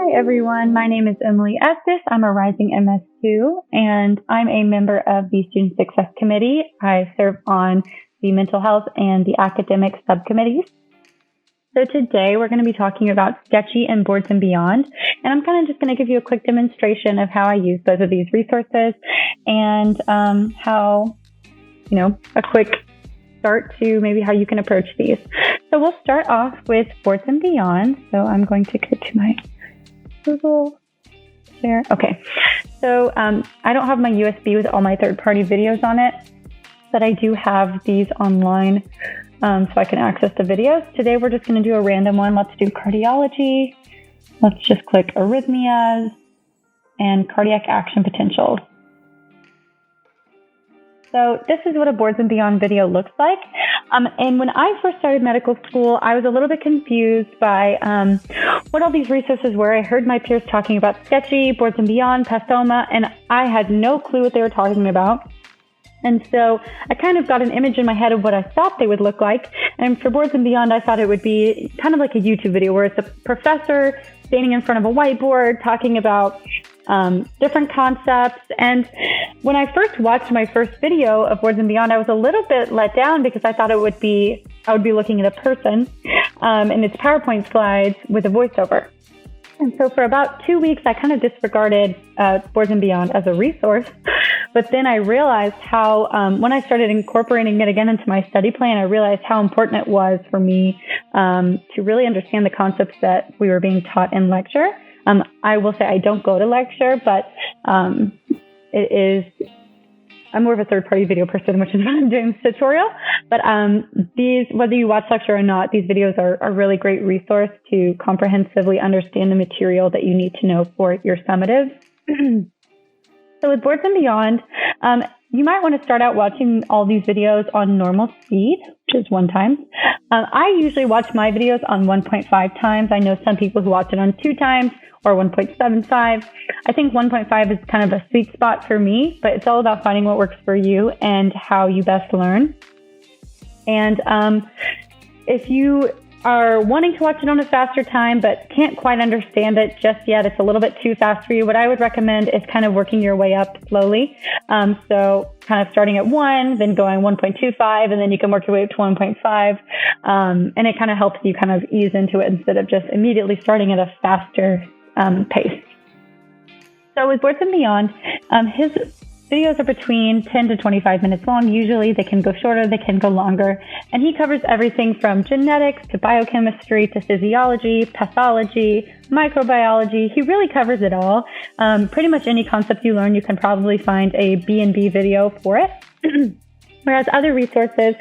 Hi everyone, my name is Emily Estes. I'm a rising MS2 and I'm a member of the Student Success Committee. I serve on the mental health and the academic subcommittees. So today we're going to be talking about Sketchy and Boards and Beyond. And I'm kind of just going to give you a quick demonstration of how I use both of these resources and a quick start to maybe how you can approach these. So we'll start off with Boards and Beyond. So I'm going to go to my Google share. Okay. So I don't have my USB with all my third-party videos on it, but I do have these online so I can access the videos. Today we're just going to do a random one. Let's do cardiology. Let's just click arrhythmias and cardiac action potentials. So this is what a Boards and Beyond video looks like. And when I first started medical school, I was a little bit confused by what all these resources were. I heard my peers talking about Sketchy, Boards and Beyond, PLFSOM, and I had no clue what they were talking about. And so I kind of got an image in my head of what I thought they would look like. And for Boards and Beyond, I thought it would be kind of like a YouTube video where it's a professor standing in front of a whiteboard talking about different concepts. And when I first watched my first video of Boards and Beyond, I was a little bit let down because I thought I would be looking at a person and it's PowerPoint slides with a voiceover. And so for about 2 weeks, I kind of disregarded Boards and Beyond as a resource. But then I realized how, when I started incorporating it again into my study plan, I realized how important it was for me to really understand the concepts that we were being taught in lecture. I will say I don't go to lecture, but I'm more of a third-party video person, which is why I'm doing this tutorial. But these, whether you watch lecture or not, these videos are a really great resource to comprehensively understand the material that you need to know for your summatives. So with Boards and Beyond, you might want to start out watching all these videos on normal speed, which is 1 time. I usually watch my videos on 1.5 times. I know some people who watch it on 2 times or 1.75. I think 1.5 is kind of a sweet spot for me, but it's all about finding what works for you and how you best learn. And if you are wanting to watch it on a faster time but can't quite understand it just yet, it's a little bit too fast for you, what I would recommend is kind of working your way up slowly. So kind of starting at 1, then going 1.25, and then you can work your way up to 1.5. And it kind of helps you kind of ease into it instead of just immediately starting at a faster pace. So with Boards and Beyond, his videos are between 10 to 25 minutes long. Usually they can go shorter, they can go longer. And he covers everything from genetics to biochemistry to physiology, pathology, microbiology. He really covers it all. Pretty much any concept you learn, you can probably find a B&B video for it. Whereas other resources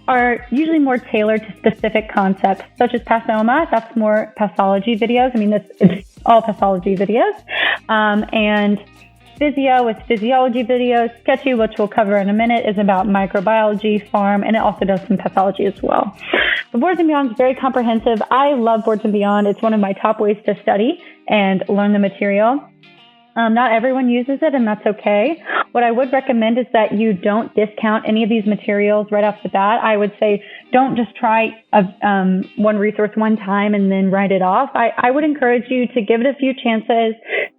are usually more tailored to specific concepts, such as PLFSOM. That's more pathology videos. I mean, it's all pathology videos. And Physio with physiology videos. Sketchy, which we'll cover in a minute, is about microbiology, pharm, and it also does some pathology as well. The Boards and Beyond is very comprehensive. I love Boards and Beyond. It's one of my top ways to study and learn the material. Not everyone uses it, and that's okay. What I would recommend is that you don't discount any of these materials right off the bat. I would say don't just try one resource one time and then write it off. I would encourage you to give it a few chances,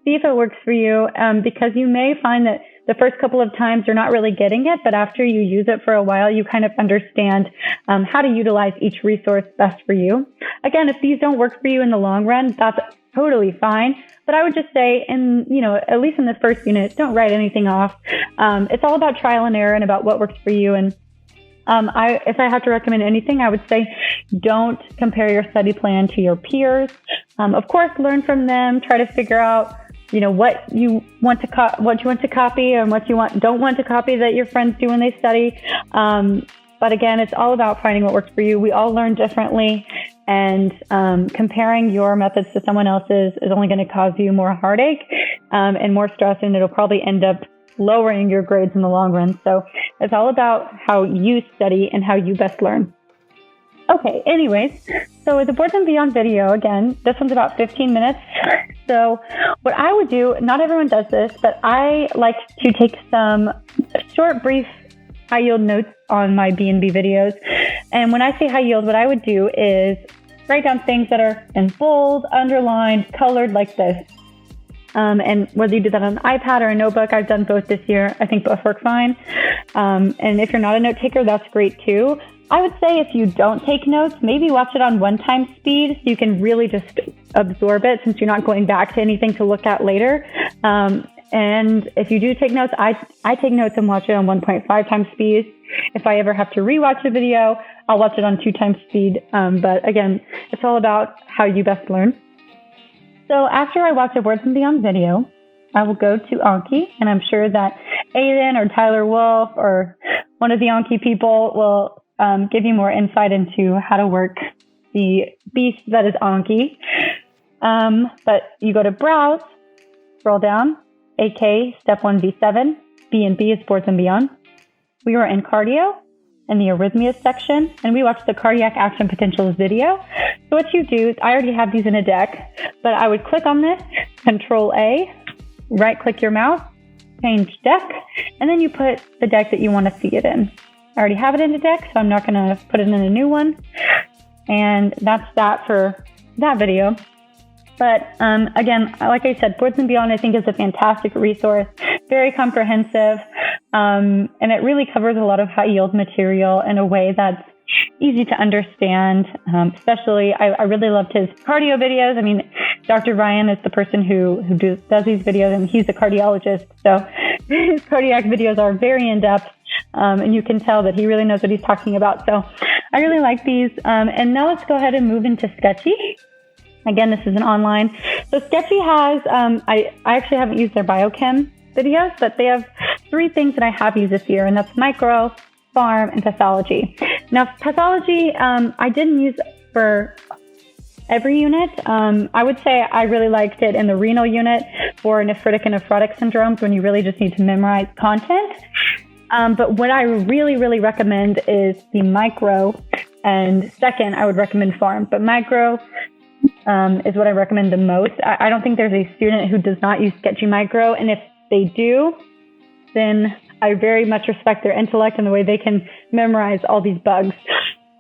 see if it works for you, because you may find that the first couple of times you're not really getting it, but after you use it for a while, you kind of understand how to utilize each resource best for you. Again, if these don't work for you in the long run, that's totally fine. But I would just say, at least in the first unit, don't write anything off. It's all about trial and error and about what works for you. And if I have to recommend anything, I would say don't compare your study plan to your peers. Of course, learn from them. Try to figure out, what you want to copy and what you don't want to copy that your friends do when they study. But again, it's all about finding what works for you. We all learn differently. And comparing your methods to someone else's is only going to cause you more heartache and more stress, and it'll probably end up lowering your grades in the long run. So it's all about how you study and how you best learn. Okay, anyways, so with the Boards and Beyond video, again, this one's about 15 minutes. So what I would do, not everyone does this, but I like to take some short, brief high yield notes on my B&B videos. And when I say high yield, what I would do is write down things that are in bold, underlined, colored like this. And whether you do that on an iPad or a notebook, I've done both this year. I think both work fine. And if you're not a note taker, that's great too. I would say if you don't take notes, maybe watch it on 1x speed so you can really just absorb it since you're not going back to anything to look at later. And if you do take notes, I take notes and watch it on 1.5x speed. If I ever have to rewatch a video, I'll watch it on 2x speed. But again, it's all about how you best learn. So after I watch a Words and Beyond video, I will go to Anki, and I'm sure that Aiden or Tyler Wolf or one of the Anki people will give you more insight into how to work the beast that is Anki. But you go to Browse, scroll down, AK Step 1 V7, B and B is Boards and Beyond. We were in cardio in the arrhythmias section, and we watched the cardiac action potentials video. So what you do is, I already have these in a deck, but I would click on this, Control A, right click your mouse, change deck, and then you put the deck that you want to see it in. I already have it in a deck, so I'm not going to put it in a new one. And that's that for that video. But again, like I said, Boards and Beyond I think is a fantastic resource, very comprehensive, and it really covers a lot of high yield material in a way that's easy to understand. Especially, I really loved his cardio videos. I mean, Dr. Ryan is the person who does these videos, and he's a cardiologist, so his cardiac videos are very in depth, and you can tell that he really knows what he's talking about. So I really like these. And now let's go ahead and move into Sketchy. Again, this is an online. So Sketchy has, I actually haven't used their biochem videos, but they have 3 things that I have used this year, and that's micro, farm, and pathology. Now, pathology, I didn't use for every unit. I would say I really liked it in the renal unit for nephritic and nephrotic syndromes when you really just need to memorize content. But what I really, really recommend is the micro, and second, I would recommend farm. But micro is what I recommend the most. I don't think there's a student who does not use Sketchy Micro, and if they do, then I very much respect their intellect and the way they can memorize all these bugs.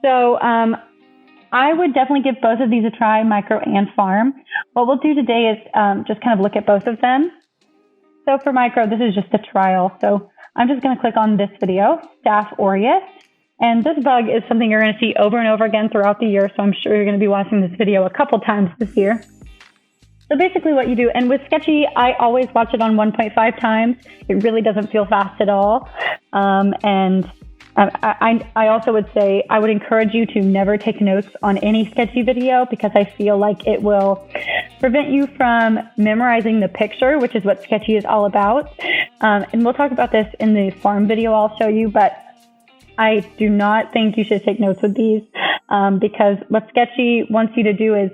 So I would definitely give both of these a try, micro and farm. What we'll do today is just kind of look at both of them. So for micro, this is just a trial. So I'm just going to click on this video, Staph aureus. And this bug is something you're going to see over and over again throughout the year, so I'm sure you're going to be watching this video a couple times this year. So basically what you do, and with Sketchy, I always watch it on 1.5 times. It really doesn't feel fast at all. And I also would say I would encourage you to never take notes on any Sketchy video because I feel like it will prevent you from memorizing the picture, which is what Sketchy is all about. And we'll talk about this in the farm video I'll show you, but I do not think you should take notes with these because what Sketchy wants you to do is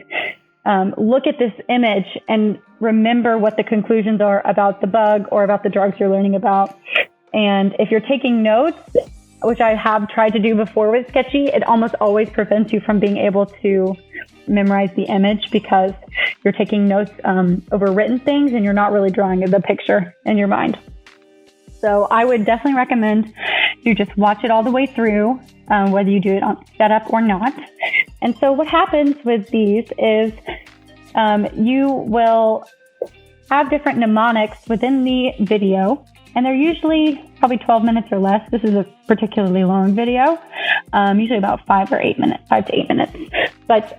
look at this image and remember what the conclusions are about the bug or about the drugs you're learning about. And if you're taking notes, which I have tried to do before with Sketchy, it almost always prevents you from being able to memorize the image because you're taking notes over written things and you're not really drawing the picture in your mind. So I would definitely recommend you just watch it all the way through, whether you do it on setup or not. And so what happens with these is you will have different mnemonics within the video, and they're usually probably 12 minutes or less. This is a particularly long video, usually about 5 to 8 minutes. But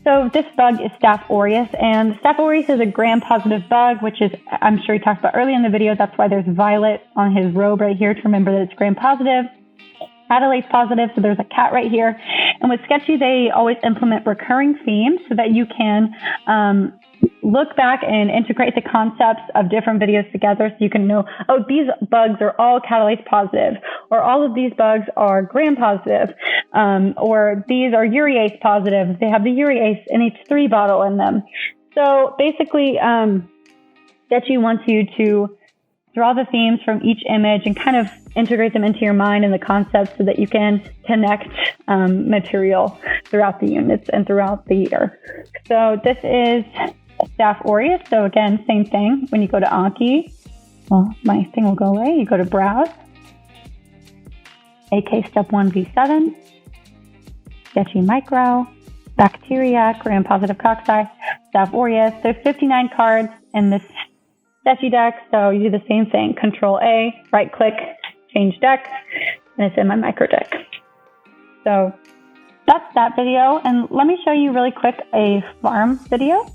so this bug is Staph aureus, and Staph aureus is a gram-positive bug, which is, I'm sure he talked about earlier in the video. That's why there's violet on his robe right here to remember that it's gram-positive. Catalase positive, so there's a cat right here. And with Sketchy, they always implement recurring themes so that you can look back and integrate the concepts of different videos together so you can know, oh, these bugs are all catalase positive, or all of these bugs are gram positive, or these are urease positive. They have the urease NH3 bottle in them. So basically, Sketchy wants you to draw the themes from each image and kind of integrate them into your mind and the concepts so that you can connect material throughout the units and throughout the year. So this is Staph aureus. So again, same thing. When you go to Anki, well, my thing will go away. You go to Browse, AK Step 1 V7, Sketchy Micro, bacteria, gram-positive cocci, Staph aureus. There's 59 cards in this Sketchy deck, so you do the same thing. Control A, right-click, change deck, and it's in my micro deck. So that's that video, and let me show you really quick a farm video.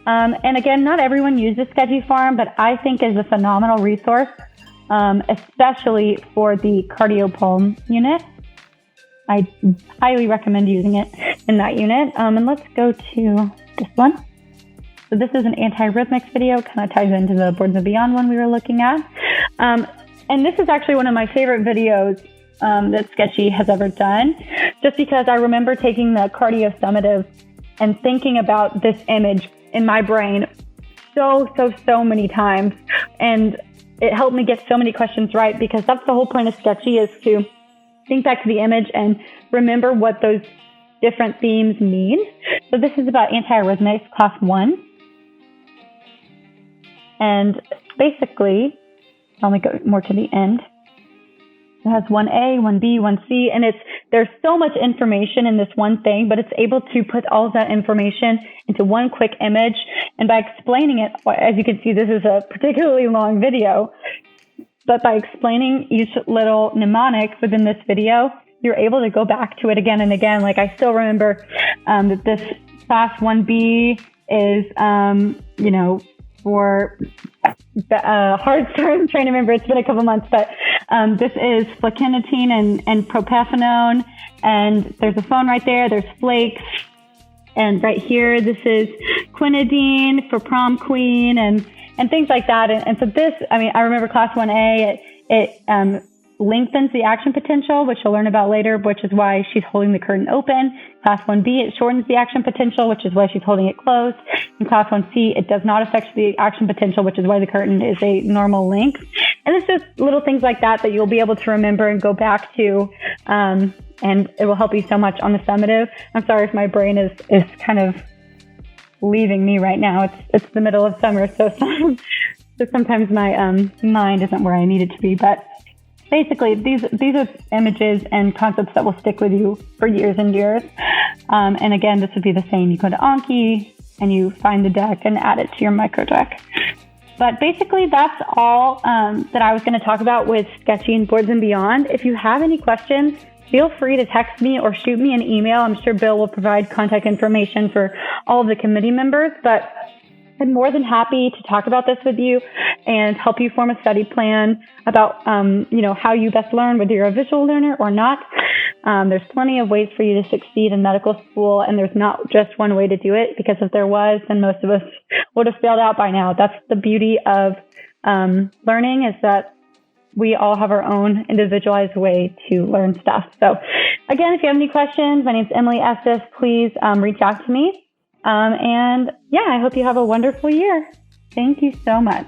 And again, not everyone uses Sketchy Farm, but I think is a phenomenal resource, especially for the CardioPulm unit. I highly recommend using it in that unit. And let's go to this one. So this is an anti-arrhythmics video, kind of ties into the Boards and Beyond one we were looking at. And this is actually one of my favorite videos that Sketchy has ever done, just because I remember taking the cardio summative and thinking about this image in my brain so many times. And it helped me get so many questions right, because that's the whole point of Sketchy, is to think back to the image and remember what those different themes mean. So this is about anti-arrhythmics, class 1. And basically, I'll only go more to the end. It has 1A, 1B, 1C, and there's so much information in this one thing, but it's able to put all of that information into one quick image. And by explaining it, as you can see, this is a particularly long video, but by explaining each little mnemonic within this video, you're able to go back to it again and again. Like, I still remember that this class 1B is, for hard start. I'm trying to remember. It's been a couple months, but this is flecainidine and propafenone. And there's a phone right there. There's flakes. And right here, this is quinidine for prom queen and things like that. And so this, I remember class 1A, it lengthens the action potential, which you'll learn about later, which is why she's holding the curtain open. Class 1B, it shortens the action potential, which is why she's holding it closed. In class 1C, it does not affect the action potential, which is why the curtain is a normal length. And it's just little things like that that you'll be able to remember and go back to, and it will help you so much on the summative. I'm sorry if my brain is kind of leaving me right now. It's the middle of summer, so sometimes my mind isn't where I need it to be, but basically, these are images and concepts that will stick with you for years and years. And again, this would be the same. You go to Anki and you find the deck and add it to your micro deck. But basically, that's all that I was going to talk about with Sketchy and Boards and Beyond. If you have any questions, feel free to text me or shoot me an email. I'm sure Bill will provide contact information for all of the committee members. But I'm more than happy to talk about this with you and help you form a study plan about, how you best learn, whether you're a visual learner or not. There's plenty of ways for you to succeed in medical school, and there's not just one way to do it, because if there was, then most of us would have failed out by now. That's the beauty of learning, is that we all have our own individualized way to learn stuff. So again, if you have any questions, my name's Emily Estes. Please reach out to me. I hope you have a wonderful year. Thank you so much.